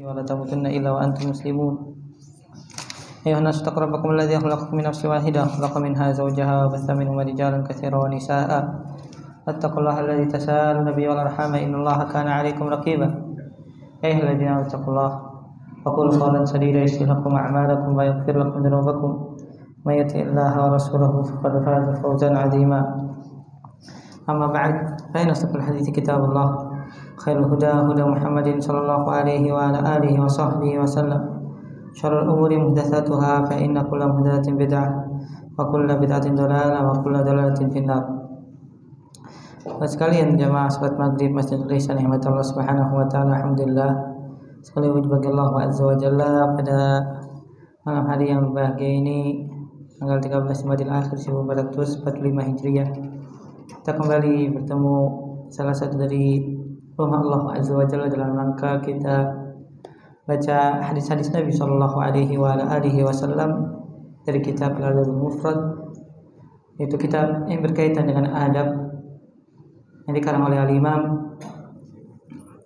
ولا تموتن إلا وأنتم مسلمون أيها الناس اتقوا ربكم الذي خلقكم من نفس واحدة خلق منها زوجها وبث منهما رجالا كثيرا ونساء واتقوا الله الذي تساءلون به والأرحام إن الله كان عليكم رقيبا أيها الذين آمنوا اتقوا الله وقولوا قولا سديدا يصلح لكم أعمالكم ويغفر لكم ذنوبكم من يطع الله ورسوله فقد فاز فوزا عظيما أما بعد فإن أصدق الحديث كتاب الله خير الهدى هدى محمد صلى الله عليه وعلى آله وصحبه وسلم شر الأمور محدثاتها فإن كل محدثة بدعة وكل بدعة ضلالة وكل ضلالة في النار. Sekalian jamaah salat maghrib Masjid Al-Ihsan rahmat Allah Subhanahu wa taala, alhamdulillah sekali puji bagi Allah azza wa jalla pada malam hari yang berbahagia ini tanggal 13 Jumadil Akhir 1445 Hijriah. Kita kembali bertemu salah satu dari rumah Allah azza wa jalla dalam rangka kita baca hadis-hadis Nabi sallallahu alaihi wasallam dari kitab Al-Adabul Mufrad, yaitu kitab yang berkaitan dengan adab yang dikarang oleh Al-Imam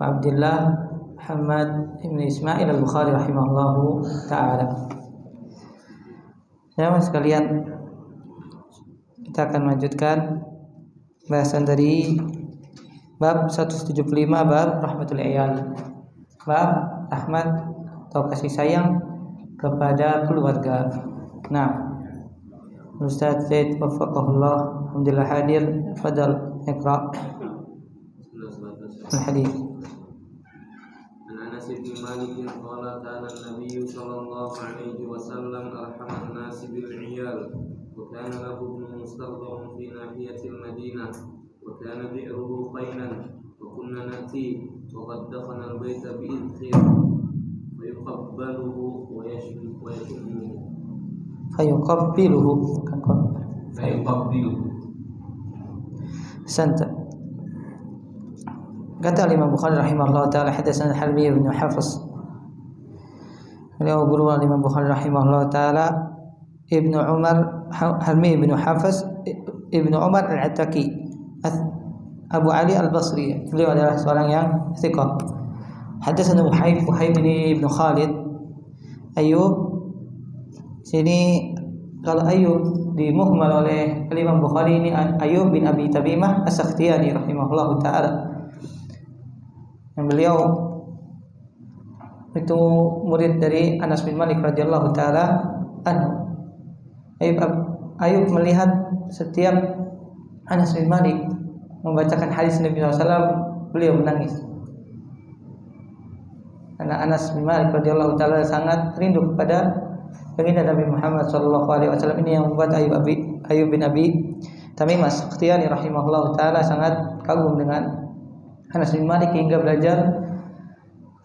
Abdullah Muhammad ibn Ismail Al-Bukhari rahimahullahu ta'ala. Jamaah sekalian, kita akan melanjutkan bahasan dari bab 175, bab rahmatul iyal, bab rahmat atau kasih sayang kepada keluarga. Nah, Ustaz Zaid wafaqahullah alhamdulillah hadir. Fadal iqra al-hadis. An Anas bin Malik qala kana an-nabiy sallallahu alaihi wasallam arhaman nas bil iyal wa kana lahu mustaqdam fi nahiyati al-Madinah wa kana bi'ruhu qaynan wa kunna nati wa qad dakhana al-bayta bi idkhir wa yuqabbaluhu wa yashmuhu Fayuqabbiluhu Santa. Kata Imam Bukhari rahimahullah ta'ala, hadatsana Harbi bin Hafiz. Beliau guru Imam Bukhari rahimahullah ta'ala, Ibnu Umar, Harbi bin Hafiz Ibnu Umar Al-Attaki Abu Ali Al-Basri. Beliau adalah seorang yang thiqah. Hadatsana Wahib bin Ibnu Khalid Ayyub. Sini kalau Ayyub dimuhmal oleh Imam Bukhari, ini Ayyub bin Abi Tabimah As-Sakhtiyani rahimahullahu ta'ala, yang beliau itu murid dari Anas bin Malik radhiyallahu ta'ala anhu. Ayyub melihat setiap Anas bin Malik membacakan hadis Nabi SAW, beliau menangis. Karena Anas bin Malik radhiyallahu ta'ala sangat rindu kepada baginda Nabi Muhammad sallallahu alaihi wasallam. Ini yang membuat Ayyub bin Abi Tamimah As-Sakhtiyani rahimahullahu taala sangat kagum dengan Anas bin Malik hingga belajar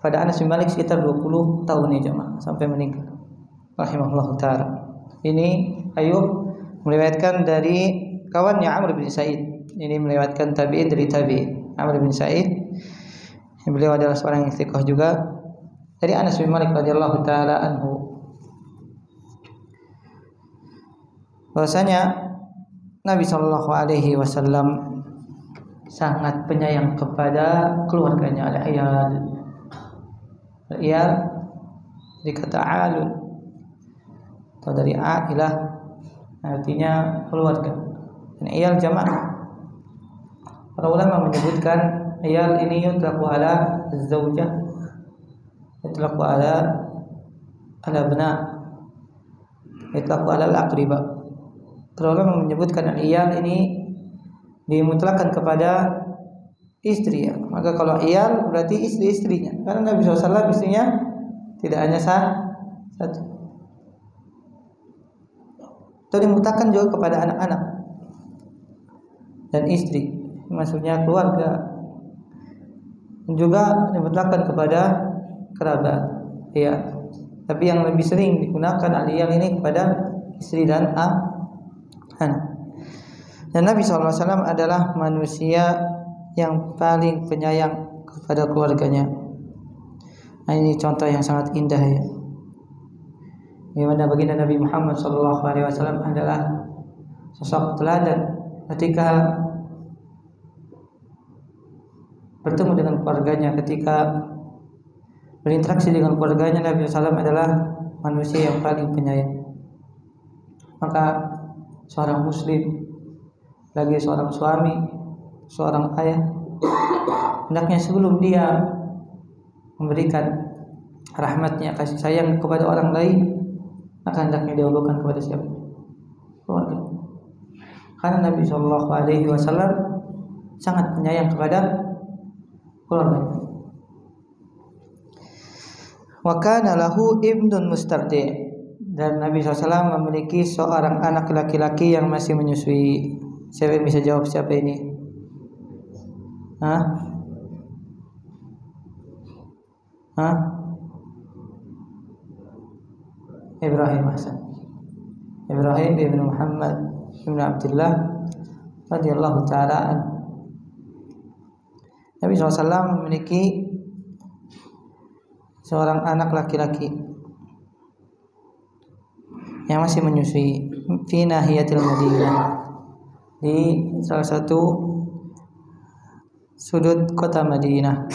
pada Anas bin Malik sekitar 20 tahun ya jemaah, sampai meninggal rahimahullahu taala. Ini Ayyub meriwayatkan dari kawannya Amr bin Sa'id. Ini meriwayatkan tabi'in dari tabi'in Amr bin Sa'id. Beliau adalah seorang yang thiqah juga dari Anas bin Malik radhiyallahu taala anhu. Bahwasanya Nabi Shallallahu Alaihi Wasallam sangat penyayang kepada keluarganya. Al-iyal dari kata alun atau dari ailah, artinya keluarga. Dan iyal jamak. Para ulama menyebutkan iyal ini yutlaqu ala zaujah, yutlaqu ala abna, yutlaqu ala al-aqriba. Para ulama menyebutkan iyal ini dimutlakan kepada istri ya. Maka kalau iyal berarti istri-istrinya, karena Nabi SAW istrinya tidak hanya satu. Itu dimutlakan juga kepada anak-anak dan istri, maksudnya keluarga. Dan juga dimutlakan kepada kerabat ya. Tapi yang lebih sering digunakan al-iyal ini kepada istri dan anak. Dan Nabi SAW adalah manusia yang paling penyayang kepada keluarganya. Nah, ini contoh yang sangat indah ya. Bagaimana baginda Nabi Muhammad SAW adalah sosok teladan ketika bertemu dengan keluarganya, ketika berinteraksi dengan keluarganya, Nabi SAW adalah manusia yang paling penyayang. Maka seorang muslim, lagi seorang suami, seorang ayah, hendaknya sebelum dia memberikan rahmatnya, kasih sayang kepada orang lain, maka hendaknya didahulukan kepada siapa? Keluarga. Karena Nabi SAW sangat penyayang kepada keluarga. Wa kana lahu ibnun mustardi', dan Nabi SAW memiliki seorang anak laki-laki yang masih menyusui. Siapa yang bisa jawab siapa ini? Ibrahim Hasan. Ibrahim ibn Muhammad ibn Abdullah radhiyallahu ta'ala an. Nabi SAW memiliki seorang anak laki-laki yang masih menyusui fi nahiyatil Madinah, di salah satu sudut kota Madinah.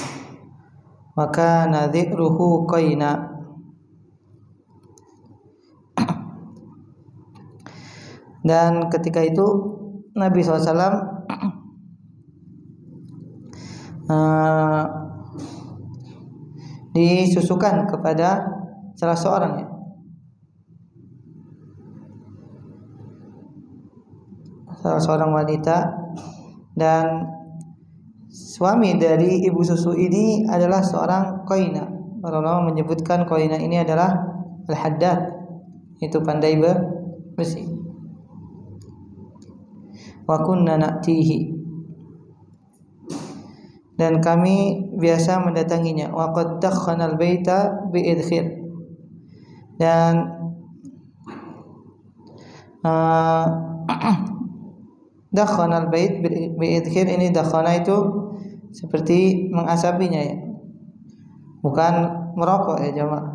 Maka nadhiruhu qaina, dan ketika itu Nabi SAW disusukan kepada salah seorang wanita, dan suami dari ibu susu ini adalah seorang qaina. Para ulama menyebutkan qaina ini adalah al-haddad, itu pandai besi. Wa kunna na'tihi, dan kami biasa mendatanginya. Wa qad dakhana al-baita bi idkhir, dan dakhana al-bait bi idkhir, ini dakhana itu seperti mengasapinya ya, bukan merokok ya jamaah.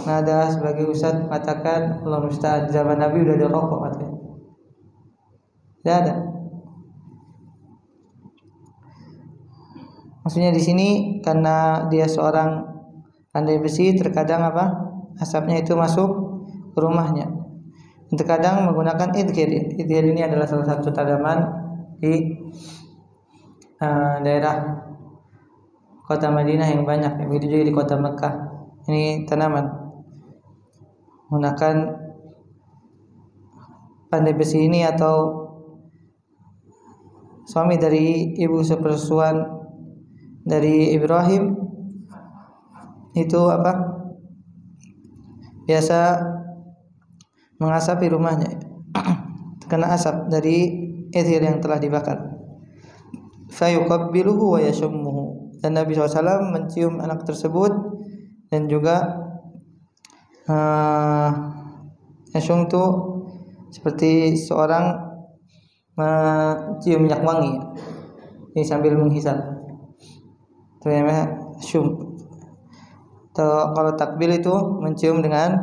Nah, ada sebagai ustaz mengatakan Allah musta'an, zaman Nabi udah ada rokok katanya. Tidak ada. Maksudnya di sini karena dia seorang pandai besi, terkadang asapnya itu masuk ke rumahnya. Terkadang menggunakan idkhir. Idkhir ini adalah salah satu tanaman di daerah kota Madinah yang banyak. Begitu juga di kota Mekah. Ini tanaman menggunakan pandai besi ini, atau suami dari ibu sepersuan dari Ibrahim itu biasa mengasapi rumahnya kena asap dari idkhir yang telah dibakar. Fayuqabbiluhu wa yashummuhu, dan Nabi SAW mencium anak tersebut dan juga yashum itu seperti seorang mencium minyak wangi, ini sambil menghisap. Itu namanya syum. Kalau takbil itu mencium dengan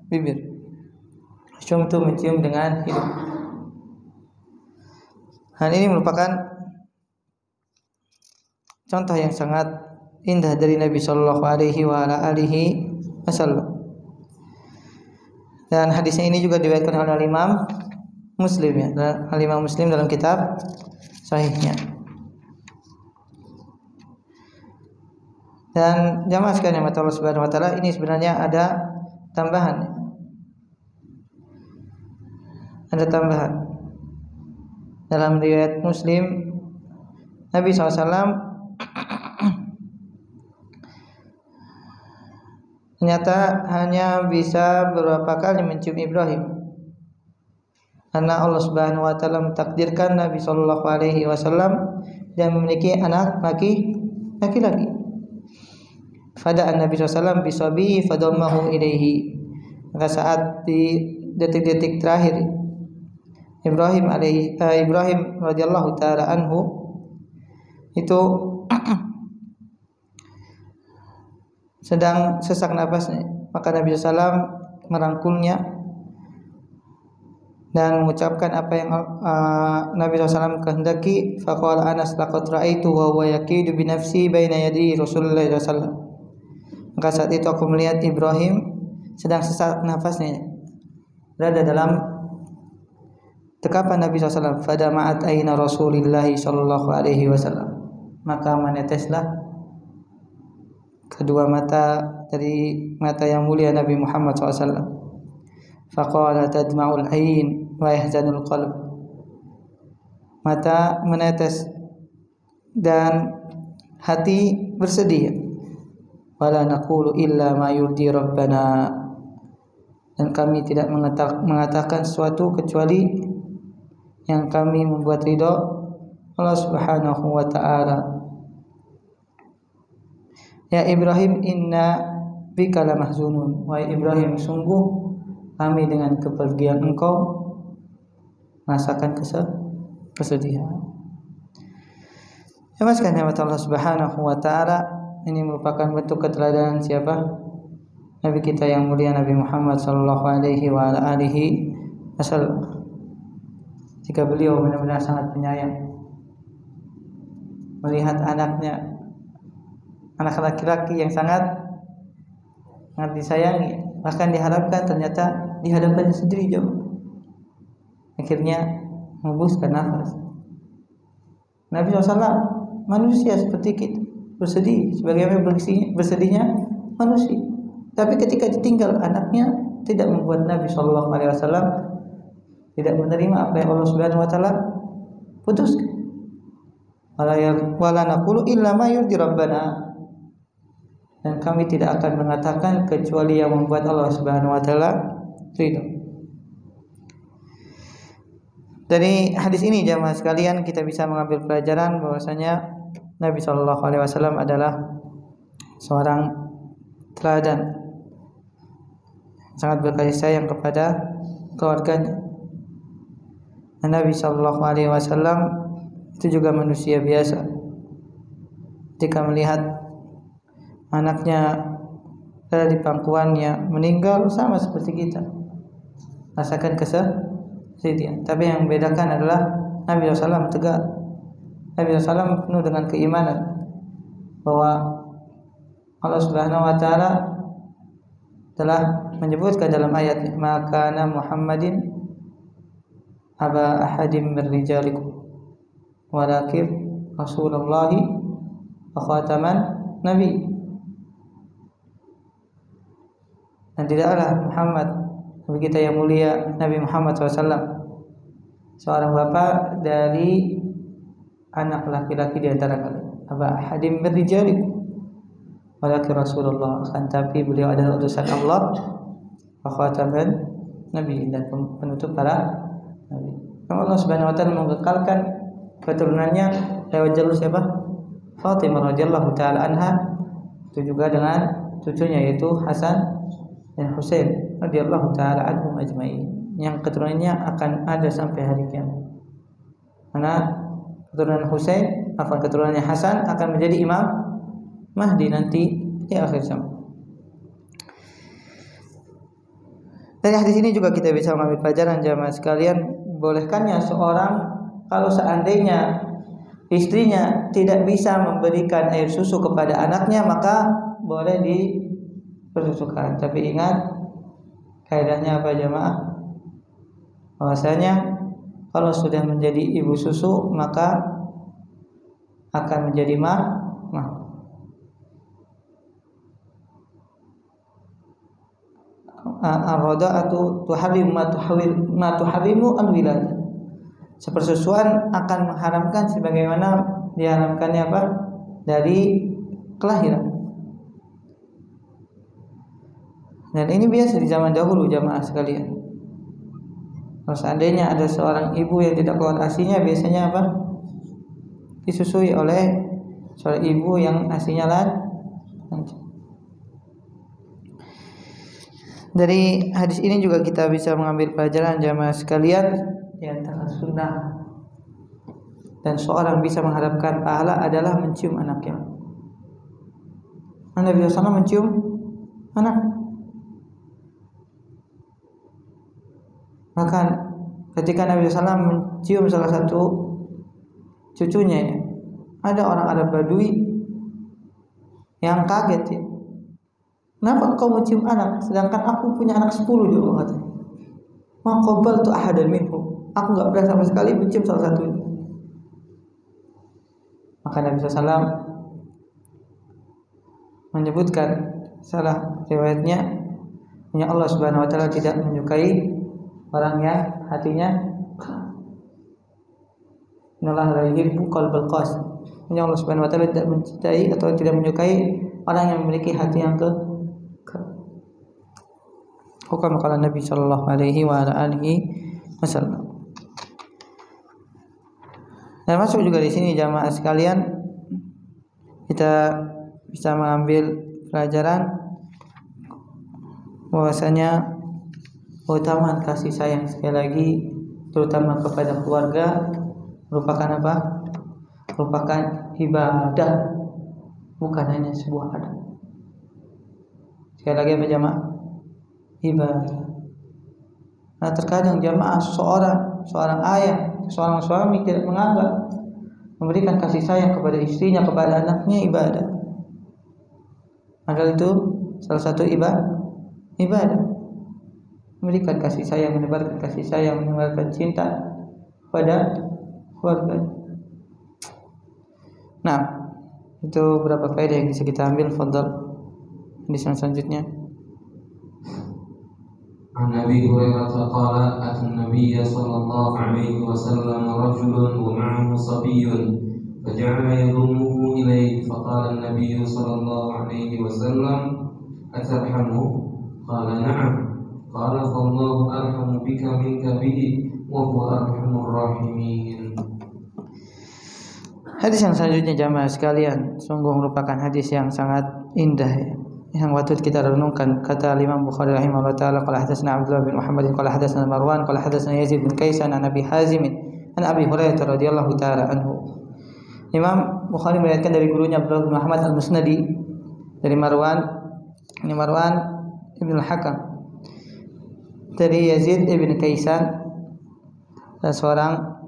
bibir, syum itu mencium dengan hidung. Dan ini merupakan contoh yang sangat indah dari Nabi Shallallahu Alaihi Wasallam. Dan hadisnya ini juga diriwayatkan oleh Imam Muslim ya, Imam Muslim dalam kitab sahihnya. Dan jamaah sekalian yang Allah Subhanahu wa taala, ini sebenarnya ada tambahan. Ada tambahan. Dalam riwayat Muslim, Nabi SAW ternyata hanya bisa beberapa kali mencium Ibrahim, karena Allah Subhanahu wa taala mentakdirkan Nabi sallallahu alaihi wasallam yang memiliki anak laki-laki. Fada Nabi sallallahu bisabi fadammahu ilaihi. Maka saat di detik-detik terakhir Ibrahim radhiyallahu taala anhu itu sedang sesak nafasnya, maka Nabi sallallahu merangkulnya dan mengucapkan apa yang Nabi SAW kehendaki. Faqala Anas laqad ra'aitu wa huwa yaqidu bi nafsi baina yadi Rasulullah SAW. Maka saat itu aku melihat Ibrahim sedang sesak nafasnya berada dalam dekapan Nabi SAW. Fadama'at aina Rasulillah sallallahu alaihi wasallam. Maka meneteslah kedua mata dari mata yang mulia Nabi Muhammad SAW. Faqala tadma'ul ain wa yahzanul qalb. Mata menetes dan hati bersedih. Wala naqulu illa ma yurdi rabbana. Dan kami tidak mengatakan sesuatu kecuali yang kami membuat ridha Allah Subhanahu wa ta'ala. Ya Ibrahim, inna bika lamahzunun. Wahai Ibrahim, sungguh kami dengan kepergian engkau merasakan kesedihan. Ya mas, nikmat Allah Subhanahu wa ta'ala ini merupakan bentuk keteladanan siapa? Nabi kita yang mulia Nabi Muhammad sallallahu alaihi wa alihi wasallam. Jika beliau benar-benar sangat penyayang melihat anaknya, anak laki-laki yang sangat disayangi, bahkan diharapkan, ternyata di hadapannya sendiri jauh. Akhirnya menghembuskan nafas. Nabi SAW manusia seperti kita, bersedih sebagaimana bersedihnya manusia. Tapi ketika ditinggal anaknya, tidak membuat Nabi SAW tidak menerima apa yang Allah Subhanahu wa ta'ala putuskan. Wala naqulu illa ma yurdi rabbana. Dan kami tidak akan mengatakan kecuali yang membuat Allah Subhanahu wa ta'ala ridha. Dari hadis ini jamaah sekalian kita bisa mengambil pelajaran bahwasanya Nabi sallallahu alaihi wasallam adalah seorang teladan, sangat berkasih sayang kepada keluarganya. Dan Nabi sallallahu alaihi wasallam itu juga manusia biasa. Ketika melihat anaknya berada di pangkuannya meninggal, sama seperti kita rasakan kesedihan. Tapi yang membedakan adalah Nabi SAW tegar. Nabi SAW penuh dengan keimanan bahwa Allah Subhanahu wa ta'ala telah menyebutkan dalam ayat, maka Muhammadin aba ahadim min rijalikum walakin Rasulullahi wa khataman nabi. Dan tidaklah Muhammad, Nabi kita yang mulia Nabi Muhammad SAW, seorang bapa dari anak laki-laki di antara kalian. Aba ahadim min rijalikum walakin Rasulullah, akan tapi beliau adalah utusan Allah, wa khataman nabi, dan penutup para nabi. Allah Subhanahu wa ta'ala mengekalkan keturunannya lewat jalur siapa? Fatimah radhiyallahu taala anha, itu juga dengan cucunya yaitu Hasan dan Husain radhiyallahu taala anhum ajmain, yang keturunannya akan ada sampai hari kiamat. Karena keturunan Husain, keturunannya Hasan akan menjadi Imam Mahdi nanti di akhir zaman. Dari hadis ini juga kita bisa mengambil pelajaran jamaah sekalian, bolehkannya seorang kalau seandainya istrinya tidak bisa memberikan air susu kepada anaknya, maka boleh dipersusukan. Tapi ingat kaidahnya apa jamaah? Bahwasanya kalau sudah menjadi ibu susu maka akan menjadi mah. Ar-rada'atu tuharrimu ma tuharrimu al-wiladah. Sepersusuan akan mengharamkan sebagaimana diharamkannya apa? Dari kelahiran. Dan ini biasa di zaman dahulu jamaah sekalian. Kalau seandainya ada seorang ibu yang tidak keluar ASINya, biasanya apa? Disusui oleh seorang ibu yang ASINya lancar. Dari hadis ini juga kita bisa mengambil pelajaran jamaah sekalian, di antara sunnah dan seorang bisa mengharapkan pahala adalah mencium anaknya. Nabi SAW mencium anak. Bahkan ketika Nabi SAW mencium salah satu cucunya, ada orang Arab Badui yang kaget ya. Kenapa engkau mencium anak sedangkan aku punya anak 10 dia kata. Ma qabaltu ahadan minhum. Aku enggak pernah sama sekali mencium salah satunya. Maka Nabi SAW menyebutkan salah riwayatnya, yang Allah Subhanahu wa taala tidak menyukai orang yang hatinya innallaha la yuhibbu qalbal qasih. Yang Allah Subhanahu wa taala tidak mencintai atau tidak menyukai orang yang memiliki hati yang Hukum kala Nabi sallallahu alaihi wa ala alihi wasallam. Dan masuk juga di sini jamaah sekalian, kita bisa mengambil pelajaran bahwasanya keutamaan kasih sayang sekali lagi terutama kepada keluarga merupakan apa? Merupakan ibadah, bukan hanya sebuah adat. Sekali lagi apa jamaah? Ibadah. Nah terkadang jamaah seorang ayah, seorang suami tidak menganggap memberikan kasih sayang kepada istrinya, kepada anaknya ibadah. Padahal itu salah satu ibadah. Memberikan kasih sayang, menebarkan kasih sayang, menebarkan cinta kepada keluarga. Nah, itu beberapa faedah yang bisa kita ambil. Fadhal. Di selanjutnya. عن أبي هريرة قال أتى النبي صلى الله عليه وسلم رجل ومعه صبي فجعل يضمه إليه فقال النبي صلى الله عليه وسلم أترحمه؟ قال نعم. قال فالله أرحم بك منك به وهو أرحم الراحمين. Hadis yang selanjutnya jamaah sekalian sungguh merupakan hadis yang sangat indah ya, yang patut kita renungkan. Kata Imam Bukhari rahimahullah taala, qala hadatsana Abdullah bin Muhammad qala hadatsana Marwan qala hadatsana Yazid bin Kaisan an Abi Hazim an Abi Hurairah radhiyallahu taala anhu. Imam Bukhari meriwayatkan dari gurunya Abdullah bin Muhammad al-Musnadi dari Marwan ibn al-Hakam dari Yazid ibn Kaisan, seorang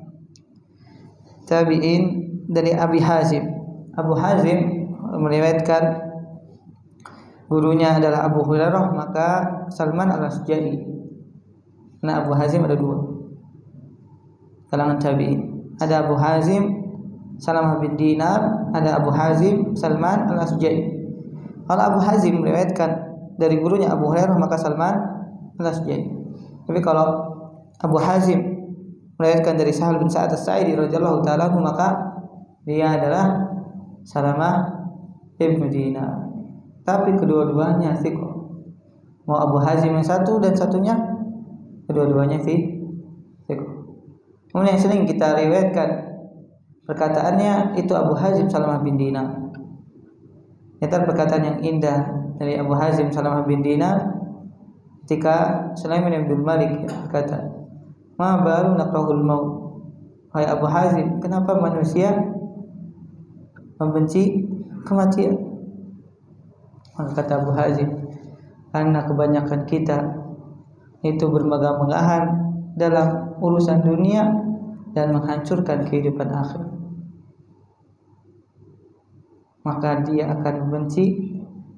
tabi'in dari Abi Hazim. Abu Hazim meriwayatkan gurunya adalah Abu Hurairah, maka Salman al-Asja'i. Nah, Abu Hazim ada dua kalangan tabi'in. Ada Abu Hazim Salamah bin Dinar, ada Abu Hazim Salman al-Asja'i. Kalau Abu Hazim meriwayatkan dari gurunya Abu Hurairah, maka Salman al-Asja'i. Tapi kalau Abu Hazim meriwayatkan dari Sahal bin Sa'ad as-Sa'idi radhiyallahu ta'ala, maka dia adalah Salamah ibn Dinar. Tapi kedua-duanya thiqah. Mau Abu Hazim yang satu dan satunya kedua-duanya thiqah. Kemudian yang sering kita riwayatkan perkataannya itu Abu Hazim Salamah bin Dinar. Itu perkataan yang indah dari Abu Hazim Salamah bin Dinar ketika Sulaiman bin Malik berkata, "Ma baru nakrahul maut." Hai Abu Hazim, kenapa manusia membenci kematian? Maka kata Abu Hazim, karena kebanyakan kita itu bermegah-megahan dalam urusan dunia dan menghancurkan kehidupan akhirat. Maka dia akan membenci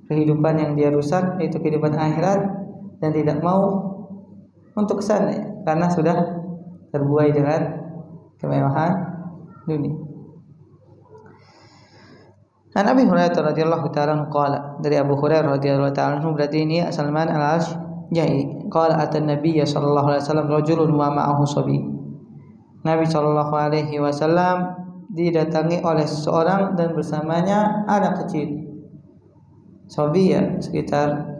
kehidupan yang dia rusak, yaitu kehidupan akhirat, dan tidak mau untuk kesana karena sudah terbuai dengan kemewahan dunia. An Abi Hurairah radhiyallahu ta'ala qala, dari Abu Hurairah radhiyallahu ta'ala berarti ini Salman al-Asja'i, qala atan Nabiy sallallahu alaihi wasallam rajulun wa ma'ahu sabi. Nabi sallallahu alaihi wasallam didatangi oleh seseorang dan bersamanya anak kecil. Sabi ya sekitar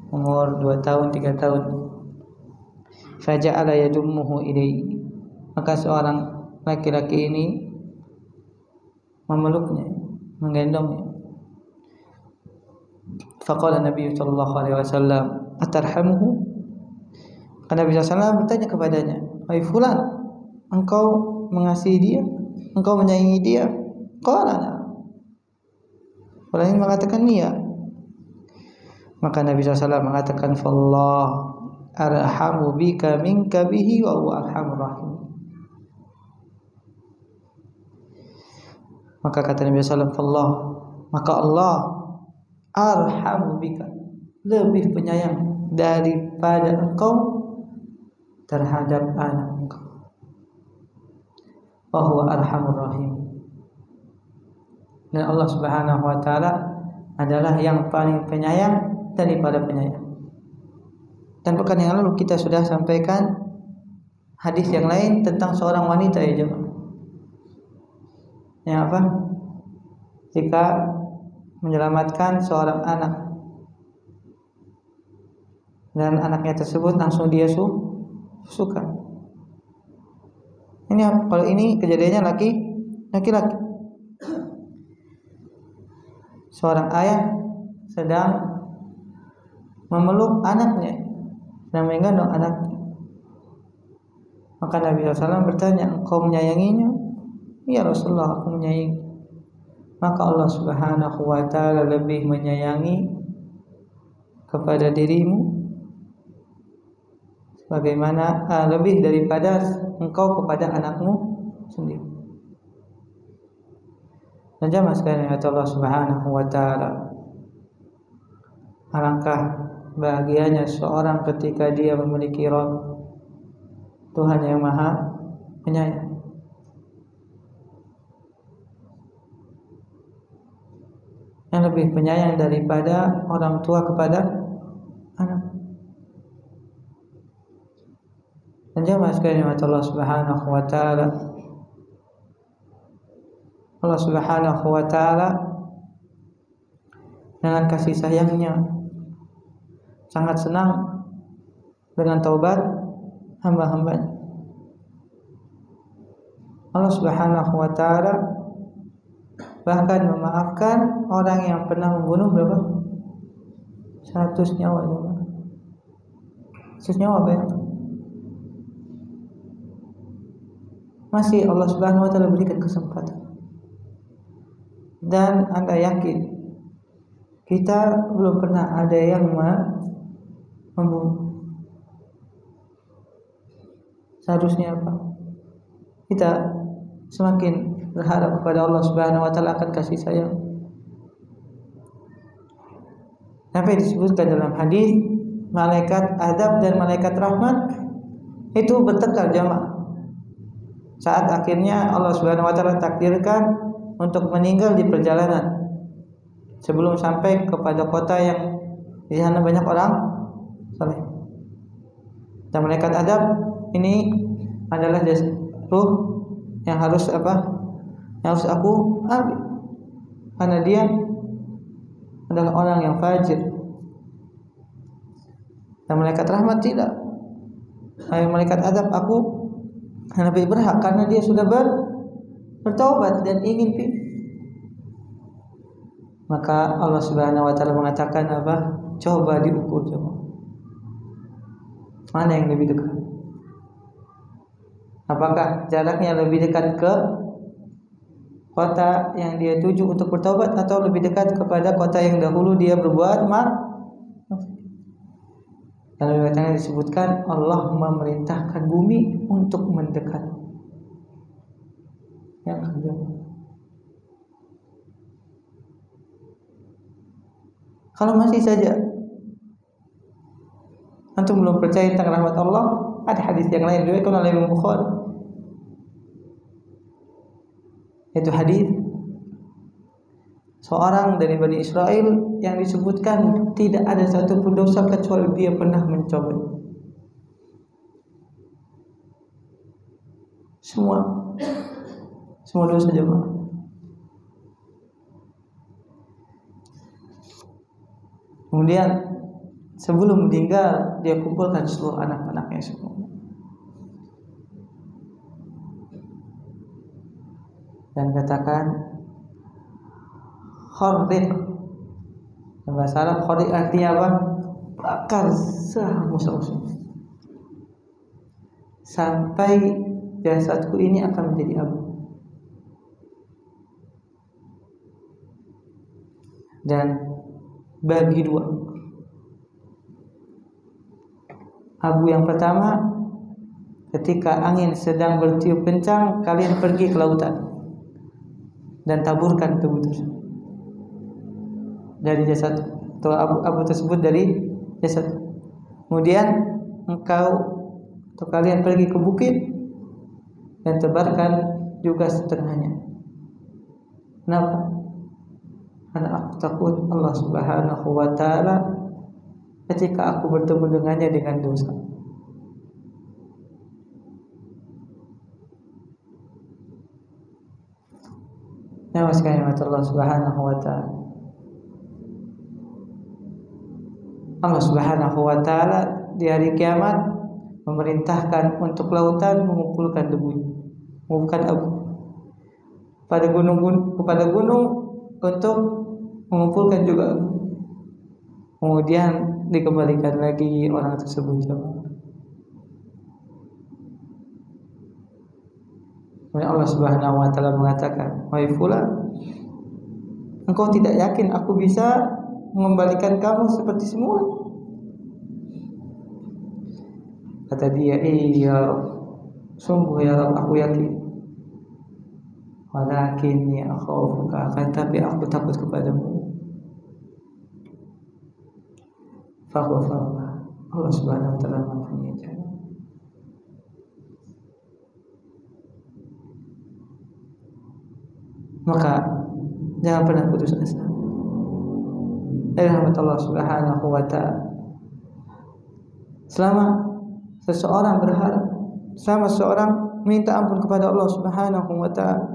umur 2 tahun 3 tahun. Faja'ala yadummuhu ilaihi, maka seorang laki-laki ini memeluknya, menggendongnya. Faqala Nabi sallallahu alaihi wasallam, "Atarhamuhu?" Nabi sallallahu alaihi wasallam bertanya kepadanya, "Hai fulan, engkau mengasihi dia? Engkau menyayangi dia?" Qala. Fulan ini mengatakan iya. Maka Nabi sallallahu alaihi wasallam mengatakan, "Fallah arhamu bika minka bihi wa huwa arhamur rahim." Maka kata Nabi sallallahu alaihi wasallam, "Fallah, maka Allah arhamu bika." lebih penyayang daripada engkau terhadap anak engkau. Wa huwa arhamur rahim. Dan Allah Subhanahu wa taala adalah yang paling penyayang daripada penyayang. Dan pekan yang lalu kita sudah sampaikan hadis yang lain tentang seorang wanita ya jemaah. Yang apa? Jika menyelamatkan seorang anak dan anaknya tersebut langsung dia suka. Ini kalau ini kejadiannya laki-laki. Seorang ayah sedang memeluk anaknya dan menggendong anaknya. Maka Nabi SAW bertanya, engkau menyayanginya? Ya Rasulullah, aku menyayangi. Maka Allah Subhanahu wa taala lebih menyayangi kepada dirimu sebagaimana lebih daripada engkau kepada anakmu sendiri. Dan jamaah sekalian ya Allah Subhanahu wa taala, alangkah bahagianya seorang ketika dia memiliki Rabb, Tuhan yang Maha Penyayang. Yang lebih penyayang daripada orang tua kepada anak. Dan jamaah sekalian ya Allah Subhanahu wa taala, Allah Subhanahu wa taala dengan kasih sayangnya sangat senang dengan taubat hamba-hambanya. Allah Subhanahu wa taala bahkan memaafkan orang yang pernah membunuh berapa? 100 nyawa. 100 nyawa apa ya? Masih Allah Subhanahu wa taala berikan kesempatan. Dan Anda yakin kita belum pernah ada yang membunuh. Seharusnya apa? Kita semakin berharap kepada Allah Subhanahu wa taala akan kasih sayang. Sampai disebutkan dalam hadis, malaikat adab dan malaikat rahmat itu bertengkar jamaah. Saat akhirnya Allah Subhanahu wa taala takdirkan untuk meninggal di perjalanan sebelum sampai kepada kota yang di sana banyak orang saleh. Dan malaikat adab ini adalah ruh yang harus apa? Yang harus aku ambil, karena dia adalah orang yang fajir. Dan malaikat rahmat tidak. Malaikat adab aku lebih berhak karena dia sudah bertaubat dan ingin Maka Allah Subhanahu wa taala mengatakan apa? Coba diukur coba. Mana yang lebih dekat? Apakah jaraknya lebih dekat ke kota yang dia tuju untuk bertaubat atau lebih dekat kepada kota yang dahulu dia berbuat Dan ayatnya disebutkan Allah memerintahkan bumi untuk mendekat. Yang kedua, kalau masih saja antum belum percaya tentang rahmat Allah, ada hadis yang lain diriwayatkan oleh Imam Bukhari. Itu hadis seorang dari Bani Israel yang disebutkan tidak ada satu pun dosa kecuali dia pernah mencoba. Semua dosa jemaah. Kemudian sebelum meninggal dia kumpulkan seluruh anak-anaknya semua. Dan katakan kharriq. Bahasa Arab kharriq artinya apa? Bakar semusuh-musuh. Sampai jasadku ini akan menjadi abu. Dan bagi dua. Abu yang pertama, ketika angin sedang bertiup kencang, kalian pergi ke lautan dan taburkan tubuh tersebut dari jasad. atau abu tersebut dari jasad. Kemudian engkau atau kalian pergi ke bukit dan tebarkan juga setengahnya. Kenapa? Karena aku takut Allah Subhanahu wa ta'ala ketika aku bertemu dengannya dengan dosa. Nama sekali Allah Subhanahu wa ta'ala. Allah Subhanahu wa ta'ala di hari kiamat memerintahkan untuk lautan mengumpulkan debu, mengumpulkan abu. Kepada gunung untuk mengumpulkan juga abu. Kemudian dikembalikan lagi orang tersebut jemaah. Allah Subhanahu wa ta'ala mengatakan, "Wahai fulan, engkau tidak yakin aku bisa mengembalikan kamu seperti semula?" Kata dia, "Iya, sungguh ya Rabb, aku yakin. Walakinni akhafuka, akan tapi aku takut kepadamu." Faghfarna. Allah Subhanahu wa ta'ala mengampuninya. Maka jangan pernah putus asa dari rahmat Allah Subhanahu wa ta'ala. Selama seseorang berharap, selama seseorang minta ampun kepada Allah Subhanahu wa ta'ala,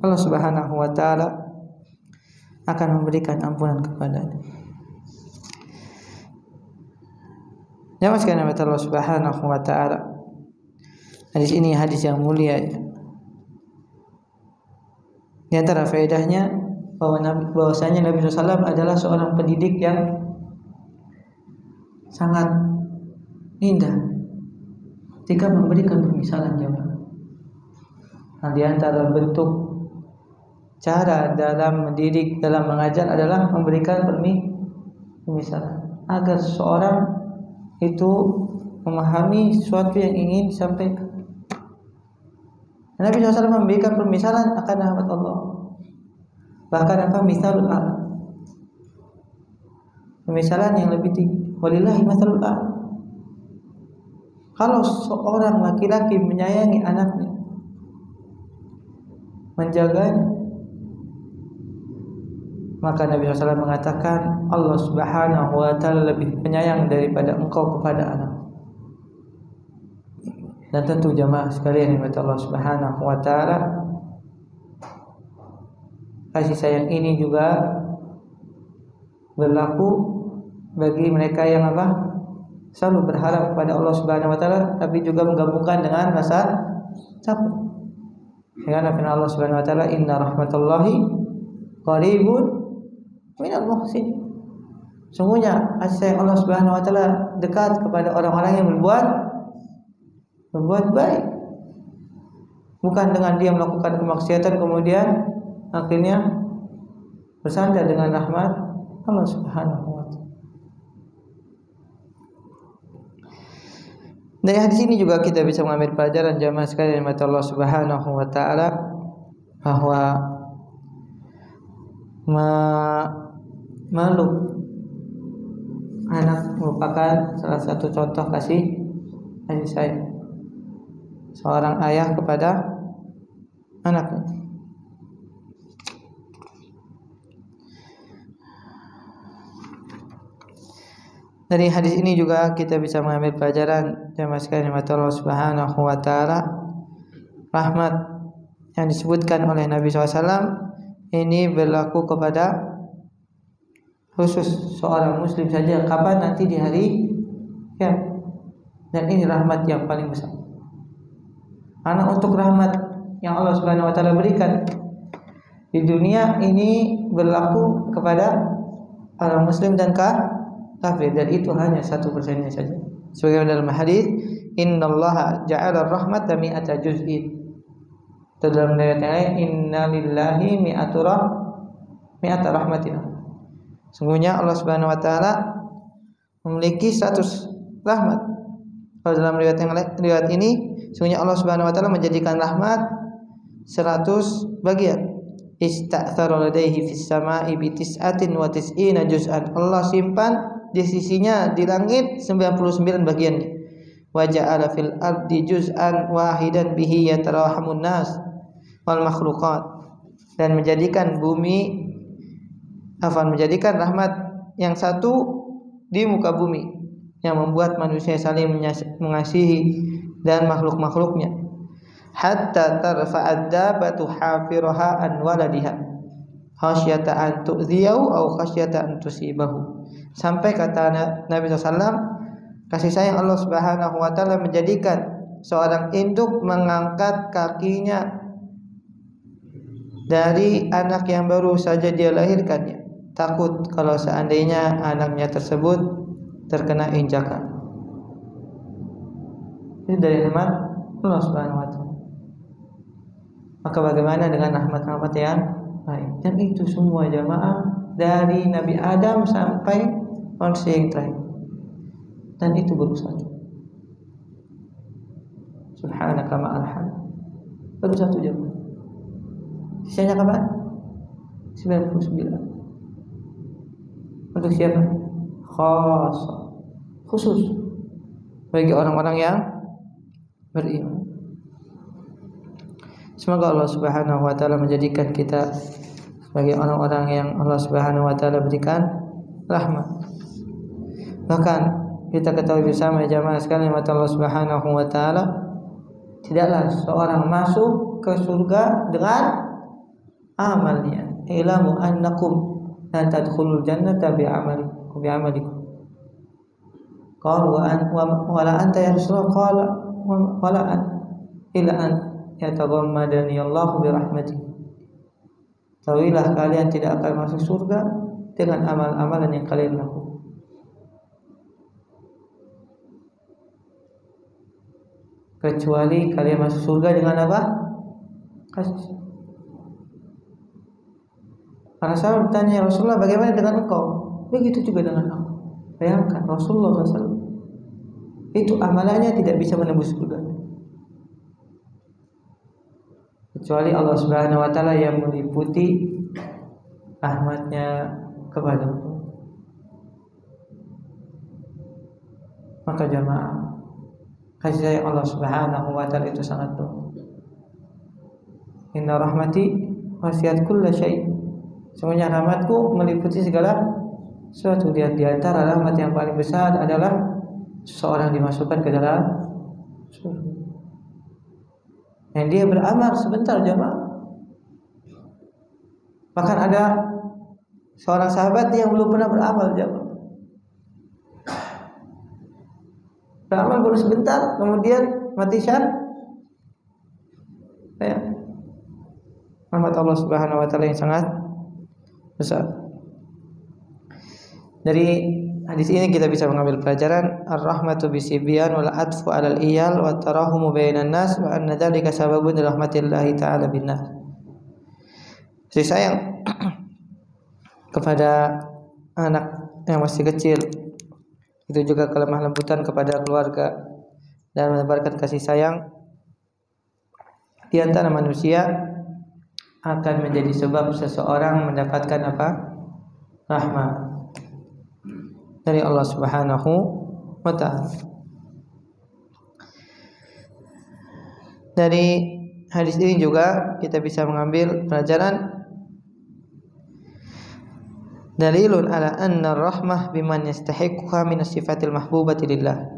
Allah Subhanahu wa ta'ala akan memberikan ampunan kepadanya. Jamaah sekalian Allah Subhanahu wa ta'ala. Hadis ini hadis yang mulia. Di antara faedahnya bahwasanya Nabi SAW adalah seorang pendidik yang sangat indah ketika memberikan permisalan jemaah. Nah, di antara bentuk cara dalam mendidik, dalam mengajar adalah memberikan permisalan agar seseorang itu memahami sesuatu yang ingin disampaikan. Nabi SAW memberikan permisalan akan rahmat Allah. Bahkan apa misalul a'la, permisalan yang lebih tinggi. Walillahi masalul a'la. Kalau seorang laki-laki menyayangi anaknya, menjaganya, maka Nabi SAW mengatakan Allah Subhanahu wa ta'ala lebih penyayang daripada engkau kepada anak. Dan tentu jamaah sekalian yang Allah Subhanahu wa ta'ala, kasih sayang ini juga berlaku bagi mereka yang selalu berharap kepada Allah Subhanahu wa ta'ala, tapi juga menggabungkan dengan rasa takut. Dengan firman Allah Subhanahu wa ta'ala, "Inna rahmatullahi qaribun minal muhsin." Sungguhnya kasih sayang Allah Subhanahu wa ta'ala dekat kepada orang-orang yang berbuat baik. Bukan dengan dia melakukan kemaksiatan kemudian akhirnya bersandar dengan rahmat Allah Subhanahu wa ta'ala. Dari hadis ini juga kita bisa mengambil pelajaran jamaah sekalian yang Allah Subhanahu wa ta'ala, bahwa memeluk anak merupakan salah satu contoh kasih sayang seorang ayah kepada anaknya. Dari hadis ini juga kita bisa mengambil pelajaran jamaah sekalian yang Allah Subhanahu wa ta'ala, rahmat yang disebutkan oleh Nabi SAW ini berlaku kepada khusus seorang muslim saja, kapan nanti di hari ya. Dan ini rahmat yang paling besar. Karena untuk rahmat yang Allah Subhanahu wa ta'ala berikan di dunia ini berlaku kepada orang muslim dan kafir, dan itu hanya 1%-nya saja. Sebagaimana dalam hadis, "Innallaha ja'ala rahmata mi'ata juz'in." Dalam riwayat yang lain, "Inna lillahi mi'ata rahmatin." Sungguhnya Allah Subhanahu wa ta'ala memiliki 100 rahmat. Kalau dalam riwayat yang lain, riwayat ini, sungguhnya Allah Subhanahu wa ta'ala menjadikan rahmat 100 bagian. ista'thara ladaihi fis sama'i bi tis'atin wa tis'ina juz'an. Allah simpan di sisinya di langit 99 bagiannya. Wa ja'ala fil ardi juz'an wahidan bihi yatarahamun nas wal makhluqat, dan menjadikan menjadikan rahmat yang satu di muka bumi yang membuat manusia saling mengasihi dan makhluk-makhluknya. Hatta tarfa'ad dabatu hafiraha an waladiha khasyata an tu'dhiyahu aw khasyata an tusibahu. Sampai kata Nabi SAW, kasih sayang Allah Subhanahu wa taala menjadikan seorang induk mengangkat kakinya dari anak yang baru saja dia lahirkannya, takut kalau seandainya anaknya tersebut terkena injakan. Ini dari rahmat Allah Subhanahu wa taala. Maka bagaimana dengan rahmat-rahmat yang lain? Dan itu semua jamaah dari Nabi Adam sampai manusia yang terakhir. Dan itu baru satu. Subhanaka ma'al hamd. Baru satu jamaah. Sisanya kapan? 99. Untuk siapa? Khusus bagi orang-orang yang beriman. Semoga Allah Subhanahu wa taala menjadikan kita sebagai orang-orang yang Allah Subhanahu wa taala berikan rahmat. Bahkan kita ketahui bersama jamaah sekalian, mata Allah Subhanahu wa taala, tidaklah seorang masuk ke surga dengan amalnya. Ilamu annakum la tadkhulul jannata bi'amalikum. Qalu wa la anta ya Rasulullah, qala wa la an illa an yataghammadani Allah bi rahmatih. Tahuilah kalian tidak akan masuk surga dengan amal-amalan yang kalian lakukan, kecuali kalian masuk surga dengan apa? Kasih. Para sahabat bertanya, ya Rasulullah, bagaimana dengan engkau? Begitu juga dengan aku. Bayangkan Rasulullah SAW itu amalannya tidak bisa menembus surga, kecuali Allah Subhanahu wa taala yang meliputi rahmatnya kepadamu. Maka jamaah, kasih sayang Allah Subhanahu wa taala itu sangat luas. Inna rahmati wasi'at kulla syai'. Semuanya rahmatku meliputi segala sesuatu. Di antara rahmat yang paling besar adalah seorang dimasukkan ke dalam surga. Dan dia beramal sebentar jamaah. Bahkan ada seorang sahabat yang belum pernah beramal jamaah. Beramal baru sebentar, kemudian mati syahid. Ya. Rahmat Allah Subhanahu wa taala yang sangat besar. Dari hadis ini kita bisa mengambil pelajaran ar-rahmatu bisibyan wal atfu 'alal iyal wa tarahumu bainan nas wa anna dzalika sababun rahmatillahi ta'ala bin nas. Kasih sayang kepada anak yang masih kecil itu juga kelemah lembutan kepada keluarga dan menebarkan kasih sayang di antara manusia akan menjadi sebab seseorang mendapatkan apa? Rahmat dari Allah Subhanahu wa taala. Dari hadis ini juga kita bisa mengambil pelajaran dalilun ala anna rahmah biman yastahiqquha min sifatil mahbubati lillah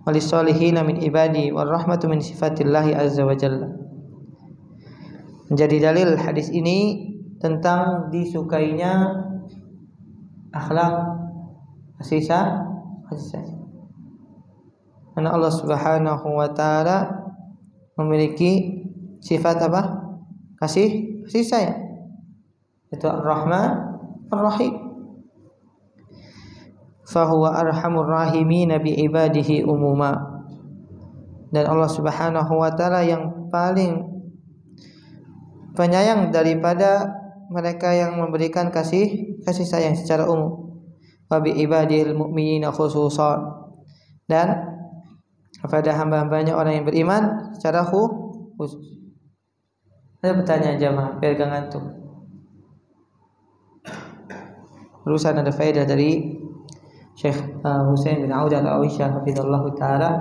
wa lis-solihin min ibadi war rahmatu min sifatillahi azza wa jalla. Menjadi dalil hadis ini tentang disukainya akhlak kasih sayang. Karena Allah Subhanahu wa taala memiliki sifat apa? Kasih sayang. Itu Ar-Rahman Ar-Rahim. Fahuwa arhamur rahimin bi ibadihi umuma. Dan Allah Subhanahu wa taala yang paling penyayang daripada mereka yang memberikan kasih sayang secara umum. Wa bi ibadil mu'minina khususan, dan kepada hamba-hambanya orang yang beriman secara khusus. Ada pertanyaan jamaah, pegangan tuh. Barusan ada faedah dari Syekh Husain bin Audah al-Awisyah hafizallahu taala.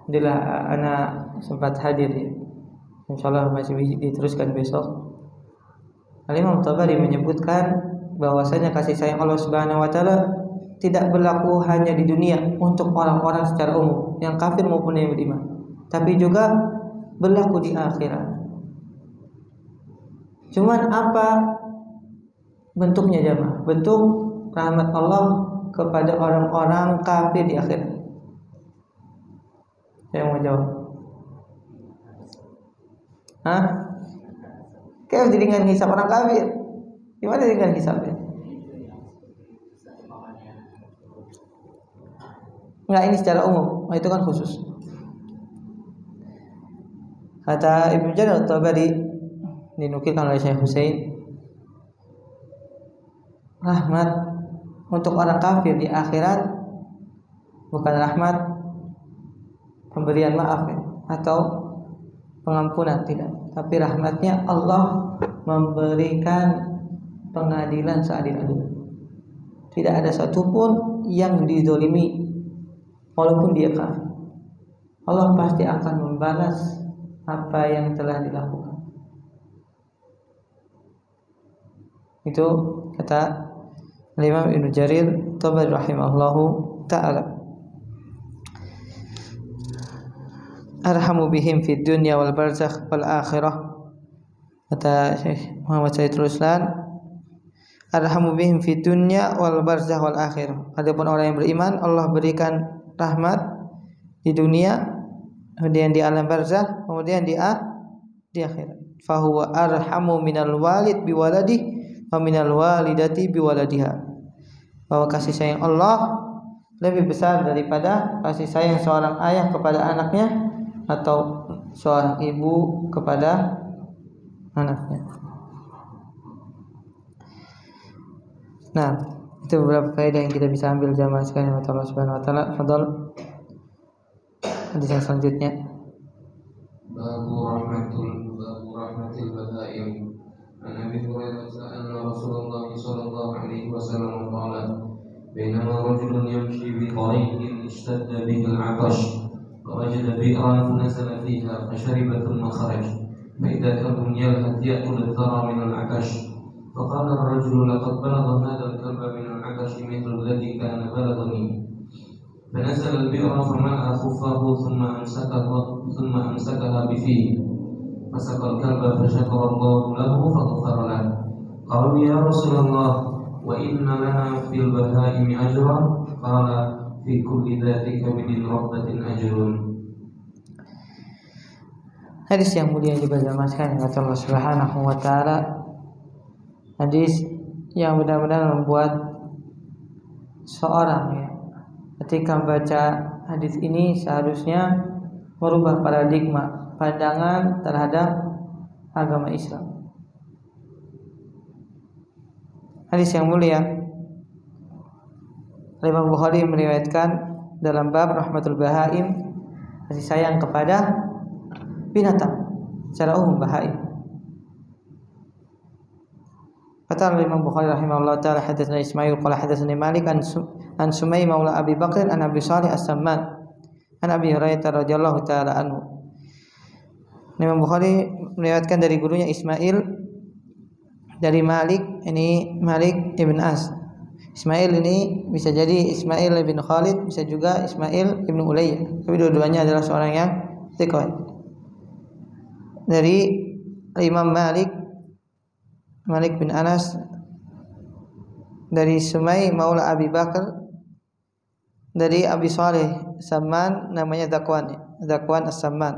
Alhamdulillah ana sempat hadir ya. Insyaallah masih diteruskan besok. Al-Imam Tabari menyebutkan bahwasanya kasih sayang Allah Subhanahu wa taala tidak berlaku hanya di dunia untuk orang-orang secara umum, yang kafir maupun yang beriman, tapi juga berlaku di akhirat. Cuman apa bentuknya jemaah? Bentuk rahmat Allah kepada orang-orang kafir di akhirat. Saya mau jawab. Kayak dengan hisab orang kafir. Gimana dengan hisabnya? Enggak, ini secara umum. Itu kan khusus. Kata Ibnu Jarir At-Tabari, dinukilkan oleh Syekh Husain, rahmat untuk orang kafir di akhirat bukan rahmat pemberian maaf ya, atau pengampunan, tidak, tapi rahmatnya Allah memberikan pengadilan seadil-adilnya. Tidak ada satupun yang dizalimi walaupun dia kafir. Allah pasti akan membalas apa yang telah dilakukan. Itu kata Imam Ibnu Jarir Tabari rahimahullahu ta'ala. Arhamu bihim fid dunya wal barzakh wal akhirah. Kata Syekh Muhammad Said Ruslan, arhamu bihim fid dunya wal barzakh wal akhirah. Adapun orang yang beriman, Allah berikan rahmat di dunia, kemudian di alam barzakh, kemudian di akhirat. Fahuwa arhamu minal walid biwaladihi wa minal walidati biwaladiha. Bahwa kasih sayang Allah lebih besar daripada kasih sayang seorang ayah kepada anaknya atau seorang ibu kepada anaknya. Nah, itu beberapa faedah yang kita bisa ambil jamaah sekalian oleh Allah Subhanahu wa taala. Fadhal. Hadis yang selanjutnya. Babu rahmatil badaim. An Abi Hurairah anna Rasulullah sallallahu alaihi wasallam qala bainama rajulun yamshi bi tariqin ishtadda bihi al-'atash wa wajada bi'ran fanazala fiha fashariba thumma kharaja fa idza kalbun yalhath ya'kul ath-thara min al-'atash فقال الرجل لقد بلغ هذا الكلب من العطش مثل الذي كان بلغني فنزل البئر فملأ خفه ثم أمسكها بفيه فسقى الكلب فشكر الله له فغفر له قالوا يا رسول الله وإن لنا في البهائم أجرا قال في كل ذات كبد ربة أجر. Hadis yang mulia yang dibacakan oleh Allah Subhanahu wa taala, hadis yang benar-benar membuat seorang ya, ketika membaca hadis ini seharusnya merubah paradigma pandangan terhadap agama Islam. Hadis yang mulia, Imam Bukhari meriwayatkan dalam bab Rahmatul Bahaim, kasih sayang kepada binatang secara umum, bahaim. Kata Imam Bukhari rahimahullah taala, hadatsana Ismail qala hadatsani Malik an Sumay maula Abi Bakr an Abi Shalih As-Samman an Abi Hurairah radhiyallahu taala anhu. Imam Bukhari meriwayatkan dari gurunya Ismail dari Malik, ini Malik ibn As. Ismail ini bisa jadi Ismail ibn Khalid, bisa juga Ismail ibn Ulayyah. Tapi dua-duanya adalah seorang yang thiqah. Dari Imam Malik bin Anas dari Sumay maula Abi Bakar dari Abi Shalih Samman, namanya Zakwan As-Samman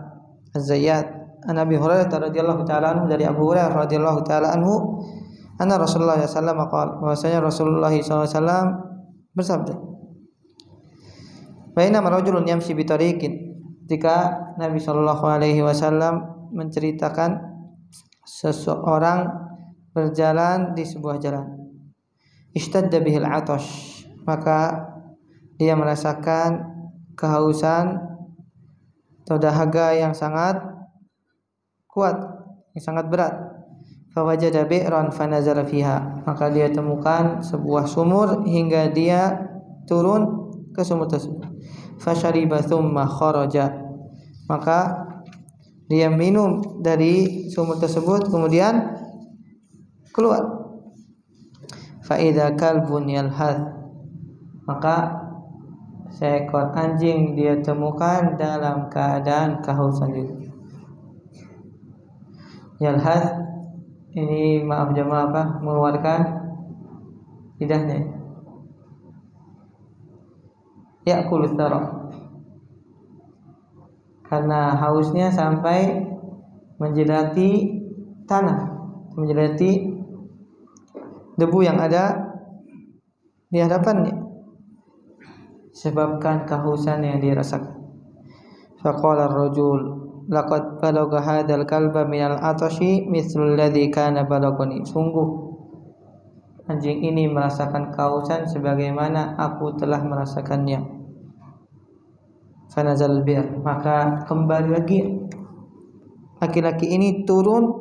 Az-Zayyad. An Abi Hurairah radhiyallahu taala anhu, dari Abu Hurairah radhiyallahu taala anhu, anna Rasulullah sallallahu alaihi wasallam qala, bahwasanya Rasulullah sallallahu alaihi wasallam bersabda, bainama rajulun yamshi bi tariqin, ketika Nabi sallallahu alaihi wasallam menceritakan seseorang berjalan di sebuah jalan, ishtadda bihil 'atash, maka dia merasakan kehausan atau dahaga yang sangat kuat, yang sangat berat. fawajada bi'ran fanazala fiha, maka dia temukan sebuah sumur hingga dia turun ke sumur tersebut. Fashariba thumma kharaja, maka dia minum dari sumur tersebut kemudian keluar. Fa idza kalbun yalhath, maka seekor anjing dia temukan dalam keadaan kehausan juga. Yalhath ini maaf jemaah apa? Mengeluarkan lidahnya. Ya'kulu tsara, karena hausnya sampai menjilati tanah, menjilati debu yang ada di hadapannya, sebabkan kehausan yang dirasakan. Faqala ar-rajul laqad balagha hadzal kalba minal atashi mithlul ladzi kana balagani, sungguh anjing ini merasakan kehausan sebagaimana aku telah merasakannya. Fanazal bir, maka kembali lagi laki-laki ini turun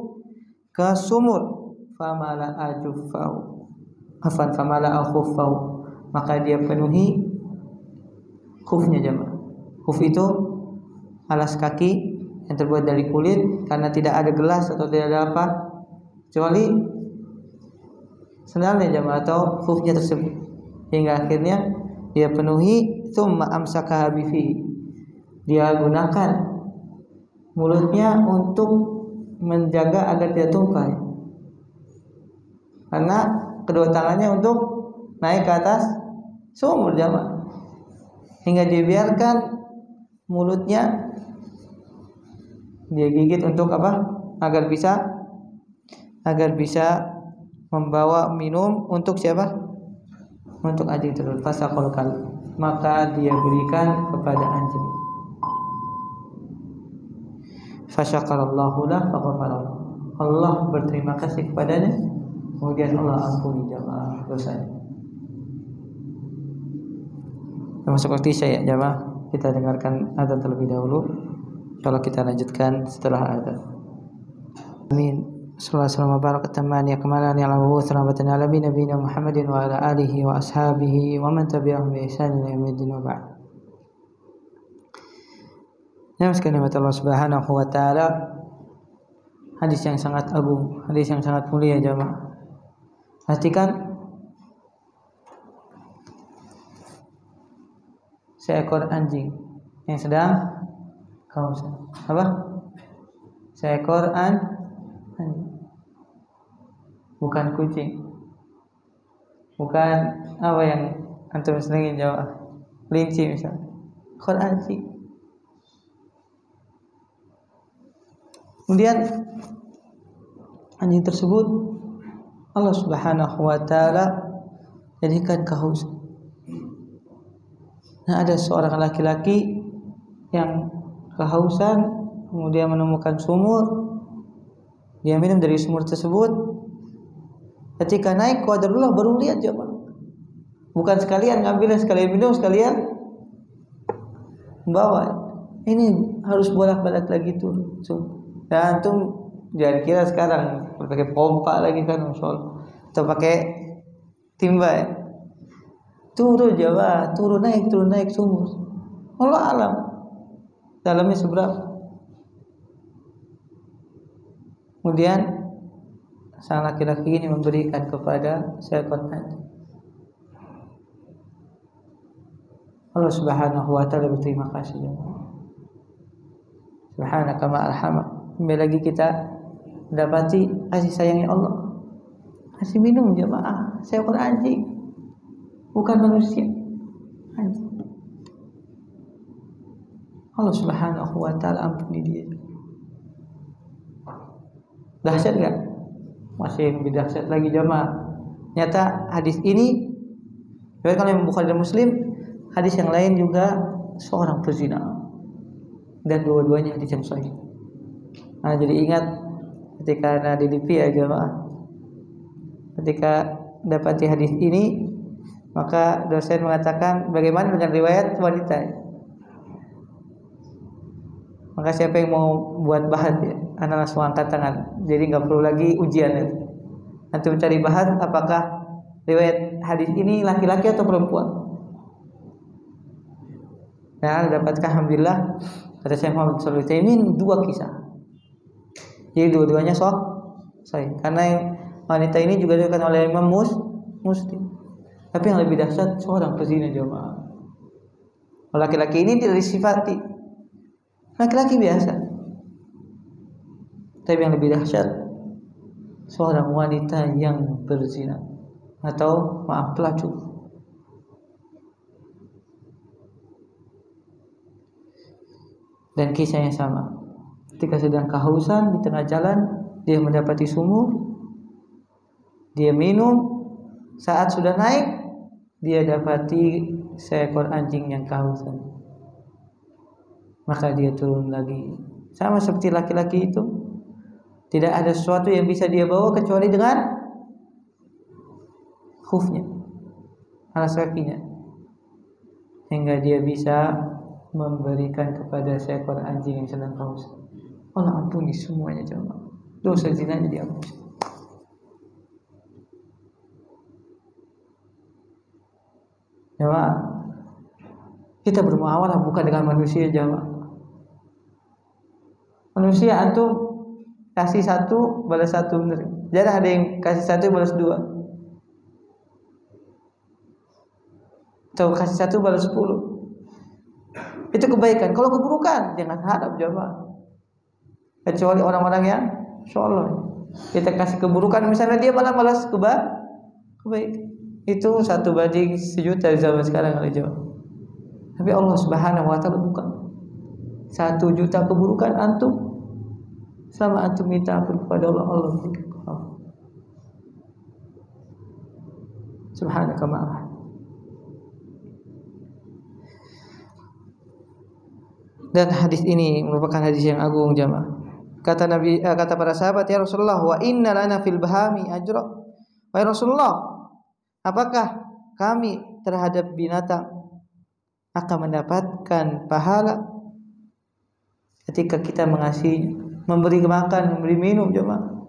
ke sumur. Famala ajuffau, famala akhuffau, maka dia penuhi khufnya jemaah. Khuf itu alas kaki yang terbuat dari kulit, karena tidak ada gelas atau tidak ada apa kecuali sendalnya jemaah atau khufnya tersebut, hingga akhirnya dia penuhi. Tsumma amsakaha bifi, dia gunakan mulutnya untuk menjaga agar tidak tumpah, karena kedua tangannya untuk naik ke atas sumur jemaah, hingga dibiarkan mulutnya dia gigit untuk apa? Agar bisa membawa minum untuk siapa? Untuk anjing tersebut. Fasaqal kal, maka dia berikan kepada anjing. Fasyakarallahu lah faqafara, Allah berterima kasih kepadanya, kemudian Allah ampuni jemaah dosanya. Termasuk waktu saya jemaah, kita dengarkan adzan terlebih dahulu. Kalau kita lanjutkan setelah adzan. Amin. Sallallahu alaihi wa sallam ala nabiyina Muhammadin wa ala alihi wa ashabihi wa man tabi'ahum bi ihsan ila yaumil wa ba'd. Namaskar nikmat Allah Subhanahu wa taala. Hadis yang sangat agung, hadis yang sangat mulia jemaah. Perhatikan seekor anjing yang sedang kehausan. Apa? Seekor anjing, bukan kucing, bukan apa yang antum senengin jawab, kelinci misalnya. Seekor anjing. Kemudian anjing tersebut Allah Subhanahu wa taala jadikan kehausan. Nah, ada seorang laki-laki yang kehausan, kemudian menemukan sumur, dia minum dari sumur tersebut. Ketika naik qadarullah baru lihat jemaah, bukan sekalian ngambilnya, sekalian minum, sekalian membawa. Ini harus bolak-balik lagi turun. Dan antum jangan kira sekarang pakai pompa lagi kan, atau pakai timba ya. Turun jemaah, turun naik sumur. Allah alam dalamnya seberapa. Kemudian sang laki-laki ini memberikan kepada seekor anjing. Allah Subhanahu wa taala berterima kasih. Subhanaka ma arhamah. Kembali lagi kita mendapati kasih sayangnya Allah. Kasih minum jemaah seekor anjing, bukan manusia, anjing. Allah Subhanahu wa taala ampuni dia. Dahsyat enggak? Masih lebih dahsyat lagi jemaah. Nyata hadis ini, kalau yang Bukhari dan Muslim, hadis yang lain juga seorang pezina, dan dua-duanya hadis yang sahih. Nah, jadi ingat ketika di DP ya jemaah, ketika dapati hadis ini, maka dosen mengatakan bagaimana dengan riwayat wanita. Maka siapa yang mau buat bahat ya, anda langsung angkat tangan. Jadi nggak perlu lagi ujian ya. Nanti mencari bahat apakah riwayat hadis ini laki-laki atau perempuan. Nah, dapatkan alhamdulillah kata Syekh Muhammad Shalih Utsaimin 2 kisah. Jadi dua-duanya sahih. Karena yang wanita ini juga diriwayatkan oleh Imam Muslim. Tapi yang lebih dahsyat seorang pezina jamaah. Laki-laki ini tidak disifati laki-laki biasa. Tapi yang lebih dahsyat seorang wanita yang berzina atau pelacur. Dan kisahnya sama. Ketika sedang kehausan di tengah jalan, dia mendapati sumur, dia minum. Saat sudah naik, dia dapati seekor anjing yang kehausan. Maka dia turun lagi. Sama seperti laki-laki itu, tidak ada sesuatu yang bisa dia bawa kecuali dengan khufnya, alas kakinya, hingga dia bisa memberikan kepada seekor anjing yang sedang haus. Allah ampuni semuanya jemaah. Dosa zinanya diampuni. Jemaah, kita bermuamalah bukan dengan manusia jemaah. Manusia antum kasih 1 balas 1 benar. Jarang ada yang kasih 1 balas 2. Atau kasih 1 balas 10. Itu kebaikan. Kalau keburukan jangan harap jemaah. Kecuali orang-orang yang insyaallah kita kasih keburukan, misalnya dia malah balas kebaikan. Itu 1 banding 1.000.000 di zaman sekarang kali jemaah. Tapi Allah Subhanahu wa taala bukan. 1 juta keburukan antum, selama antum minta ampun kepada Allah, Allah berikan. Subhanaka ma'ah. Dan hadis ini merupakan hadis yang agung jamaah. Kata Nabi, kata para sahabat, ya Rasulullah, wa inna lana fil bahami ajra. Wahai Rasulullah, apakah kami terhadap binatang akan mendapatkan pahala ketika kita mengasihi, memberi makan, memberi minum jemaah?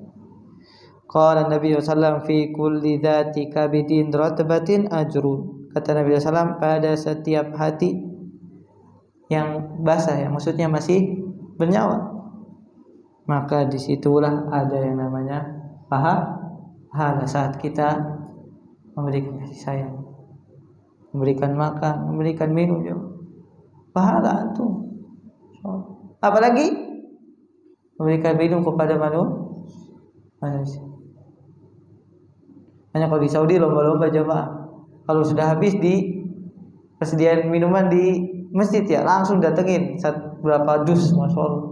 Qala Nabi sallallahu alaihi wasallam fi kulli dzati kabidin ratbatin ajrun. Kata Nabi sallallahu alaihi wasallam, pada setiap hati yang basah, yang maksudnya masih bernyawa, maka disitulah ada yang namanya pahala saat kita memberikan kasih sayang, memberikan makan, memberikan minum jemaah. Pahala antum. Apalagi memberikan minum kepada manusia. Hanya kalau di Saudi lomba-lomba jemaah. Kalau sudah habis di persediaan minuman di masjid ya langsung datengin berapa dus, masya Allah.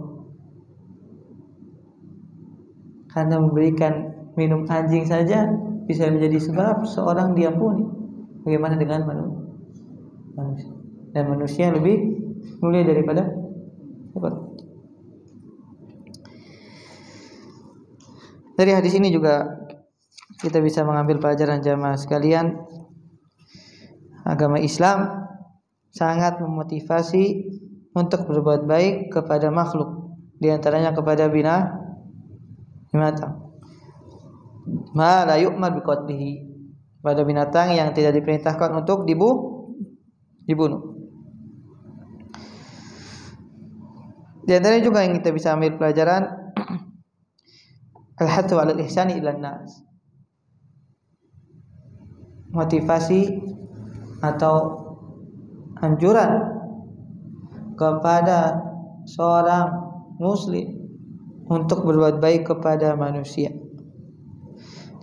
Karena memberikan minum anjing saja bisa menjadi sebab seorang diampuni. Bagaimana dengan manusia? Dan manusia lebih mulia daripada dari hadis ini juga kita bisa mengambil pelajaran jamaah sekalian. Agama Islam sangat memotivasi untuk berbuat baik kepada makhluk, di antaranya kepada binatang. Ma la yu'mar biqatlihi, pada binatang yang tidak diperintahkan untuk dibunuh. Di antaranya juga yang kita bisa ambil pelajaran al-hathu 'alal ihsani ilan nas. Motivasi atau anjuran kepada seorang muslim untuk berbuat baik kepada manusia.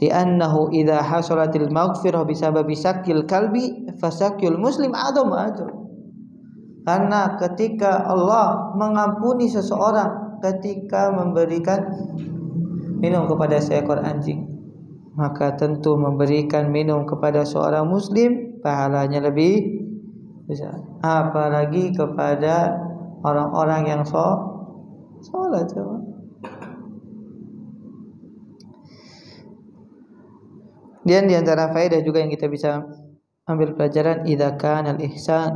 Li'annahu idza hasalatil maghfirah bisababi sakil kalbi fasakil muslim a'dham ajr. Karena ketika Allah mengampuni seseorang ketika memberikan minum kepada seekor anjing, maka tentu memberikan minum kepada seorang muslim pahalanya lebih besar. Apalagi kepada orang-orang yang sholat. Dan di antara faedah juga yang kita bisa ambil pelajaran, idza kana al-ihsan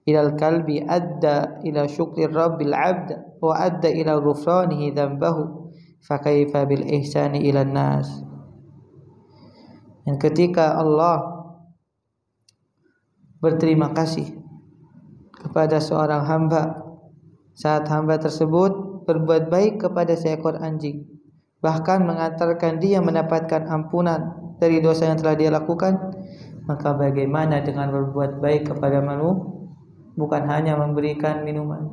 ilal kalbi adda ila syukri rabbil 'abd wa adda ila ghufranihi dzambahu fa kaifa bil ihsani ila nas. Dan ketika Allah berterima kasih kepada seorang hamba saat hamba tersebut berbuat baik kepada seekor anjing, bahkan mengantarkan dia mendapatkan ampunan dari dosa yang telah dia lakukan, maka bagaimana dengan berbuat baik kepada manusia? Bukan hanya memberikan minuman,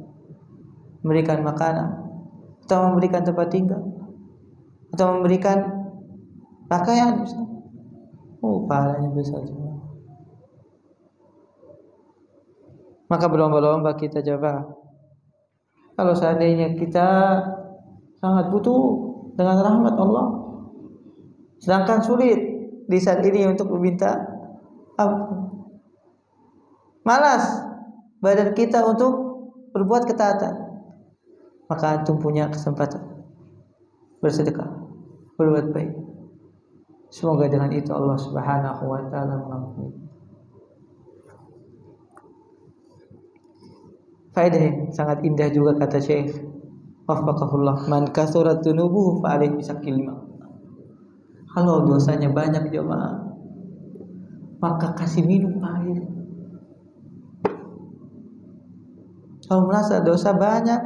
memberikan makanan, atau memberikan tempat tinggal, atau memberikan pakaian misalnya. Pahalanya besar juga. Maka berlomba-lomba kita coba. Kalau seandainya kita sangat butuh dengan rahmat Allah, sedangkan sulit di saat ini untuk meminta ampun, malas badan kita untuk berbuat ketaatan, maka antum punya kesempatan bersedekah, berbuat baik. Semoga dengan itu Allah Subhanahu wa taala mengampuni. Faedah yang sangat indah juga kata Syekh wafaqahullah, man kasurat dzunubuhu fa alaihi bisaqil ma. Kalau dosanya banyak jemaah, maka kasih minum air. Kalau merasa dosa banyak,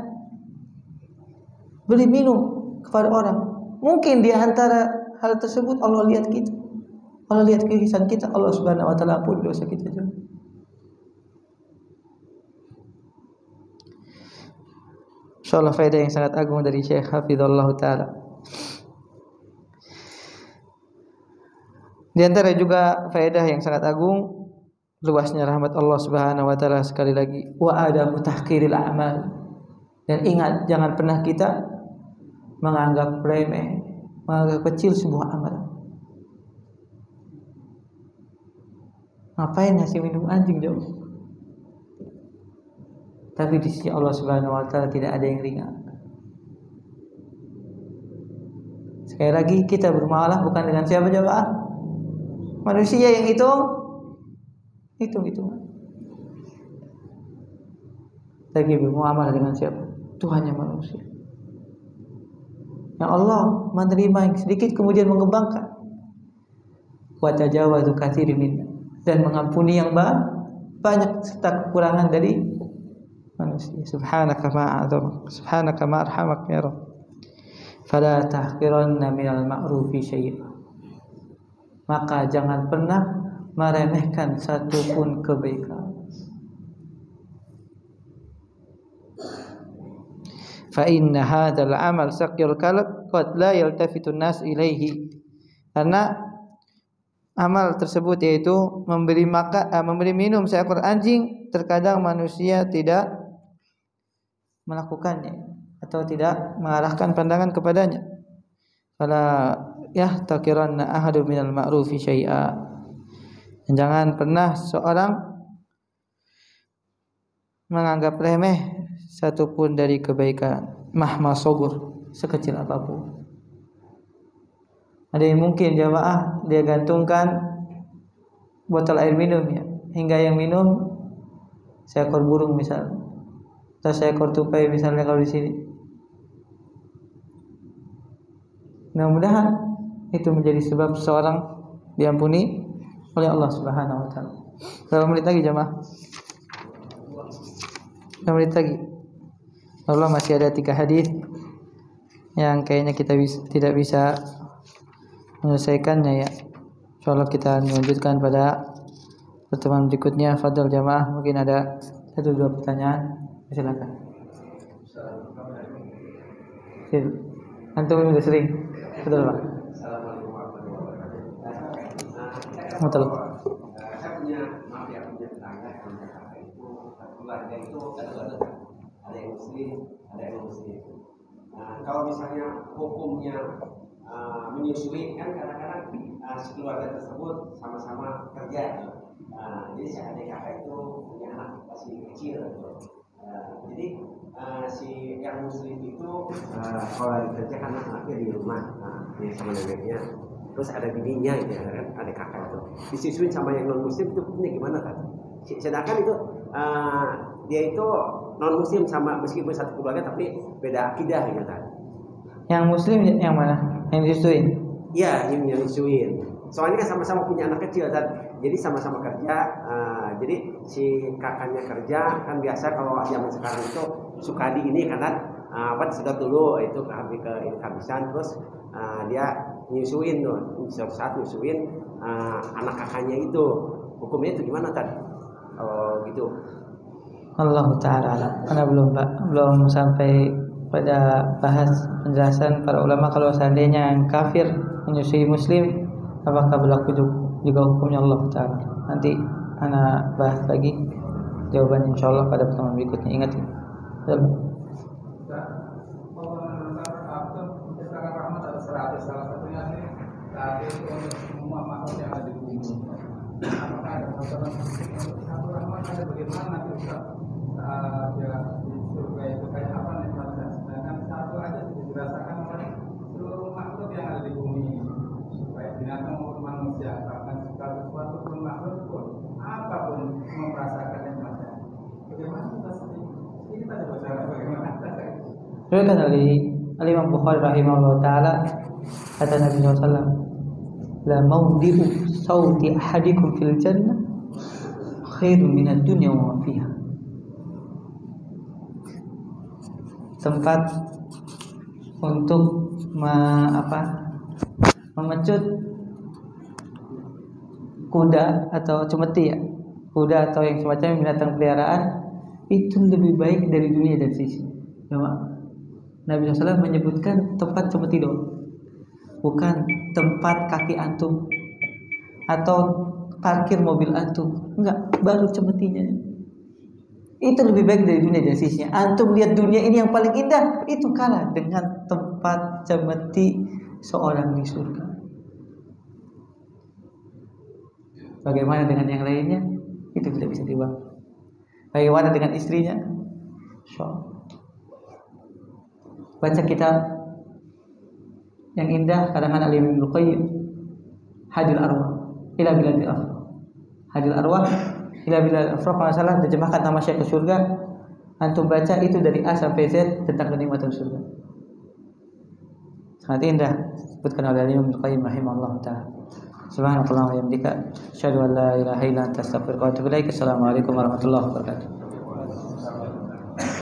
beri minum kepada orang. Mungkin di antara hal tersebut Allah lihat kita, Allah lihat keihsanan kita, Allah Subhanahu wa taala ampuni dosa kita juga. Insyaallah faedah yang sangat agung dari Syekh Hafizallahu taala. Di antara juga faedah yang sangat agung luasnya rahmat Allah Subhanahu wa taala, sekali lagi wa adabu tahqiril a'mal. Dan ingat, jangan pernah kita menganggap remeh, menganggap kecil sebuah amalan. Ngapain ngasih minum anjing jauh? Tapi di sisi Allah Subhanahu wa taala tidak ada yang ringan. Sekali lagi, kita bermuamalah bukan dengan siapa jemaah? Manusia yang hitung. Lagi bermuamalah dengan siapa? Tuhannya manusia. Yang Allah menerima yang sedikit kemudian mengembangkan. Wa tajawazu katsirin minna, dan mengampuni yang banyak serta kekurangan dari manusia. Subhanaka ma'adzam, subhanaka ma'arhamak ya Rabb. Fala tahqiranna minal ma'rufi syai'a. Maka jangan pernah meremehkan satu pun kebaikan. Fa inna hadzal amal saqil qalb qad la yaltafitu an-nas ilaihi. Karena amal tersebut yaitu memberi minum seekor anjing, terkadang manusia tidak melakukannya atau tidak mengarahkan pandangan kepadanya. Fala yahtaqiranna ahadu minal ma'rufi syai'a. Dan jangan pernah seorang menganggap remeh satupun dari kebaikan, mahma sabur, sekecil apapun. Ada yang mungkin jamaah dia gantungkan botol air minum ya, hingga yang minum seekor burung misalnya, atau seekor tupai misalnya kalau di sini. Mudah-mudahan itu menjadi sebab seorang diampuni oleh Allah Subhanahu wa taala. Berapa menit lagi jamaah? 6 menit lagi. Allah masih ada 3 hadis yang kayaknya kita tidak bisa menyelesaikannya ya. Insyaallah kita lanjutkan pada pertemuan berikutnya. Fadhil jamaah, mungkin ada 1-2 pertanyaan. Silakan. Antum sudah sering. Betul, Pak. Assalamualaikum warahmatullahi wabarakatuh. Saya punya tetangga itu keluarga itu ada yang muslim, ada yang muslim. Nah, kalau misalnya hukumnya menyusui, kan kadang-kadang keluarga tersebut sama-sama kerja. Jadi si adik kakak itu punya anak masih kecil. Jadi si yang muslim itu kalau kerja kan anaknya di rumah, dia sama neneknya, terus ada bininya gitu kan, ada kakak itu disisuin sama yang non muslim, itu hukumnya gimana kan? Sedangkan itu dia itu non muslim sama meskipun satu keluarga tapi beda akidah gitu kan. Yang muslim yang mana? Yang disusuin? Iya, yang disusuin. Soalnya kan sama-sama punya anak kecil kan. Jadi sama-sama kerja. Jadi si kakaknya kerja kan biasa kalau zaman sekarang itu suka di ini kan sedot dulu itu kehabisan terus dia nyusuin tuh suatu saat nyusuin anak kakaknya itu. Hukumnya itu gimana tadi? Gitu. Allah Ta'ala. Karena belum sampai pada bahas penjelasan para ulama kalau seandainya yang kafir menyusui muslim apakah berlaku juga hukumnya Allah Ta'ala. Nanti ana bahas lagi jawabannya insyaallah pada pertemuan berikutnya. Ingat ya. Salah satunya nih saat itu semua makhluk yang ada di bumi. Apakah ada satu rahmat ada bagaimana kita ya di surga itu kayak apa nikmatnya? Sedangkan satu aja tidak dirasakan oleh seluruh makhluk yang ada di bumi. Baik binatang maupun manusia, bahkan segala sesuatu pun makhluk pun apapun merasakan nikmatnya. Bagaimana kita sedih? Ini kita coba cara bagaimana? Riwayat dari Imam Bukhari rahimahullah taala kata Nabi SAW, la mawdi'u sawti ahadikum fil jannah khairun minad dunya wa ma fiha. Tempat untuk memecut kuda atau cemeti ya, kuda atau yang semacamnya binatang peliharaan itu lebih baik dari dunia dan sisi. Nabi SAW menyebutkan tempat cemeti doang, bukan tempat kaki antum atau parkir mobil antum. Enggak, baru cemetinya. Itu lebih baik dari dunia dan sisinya. Antum lihat dunia ini yang paling indah, itu kalah dengan tempat cemeti seorang di surga. Bagaimana dengan yang lainnya? Itu tidak bisa dibahas. Bagaimana dengan istrinya? Baca kitab yang indah karangan Al-Imam Ibnu Qayyim, Hadil Arwah ila Biladil Afraq. Hadil Arwah ila Biladil Afraq, kalau salah terjemahkan nama Syekh ke surga. Antum baca itu dari A sampai Z tentang kenikmatan surga. Sangat indah disebutkan oleh Al-Imam Ibnu Qayyim rahimahullah taala. Subhanallah wa bihamdika, asyhadu an la ilaha illa anta, astaghfiruka wa atubu ilaik. Assalamualaikum warahmatullahi wabarakatuh.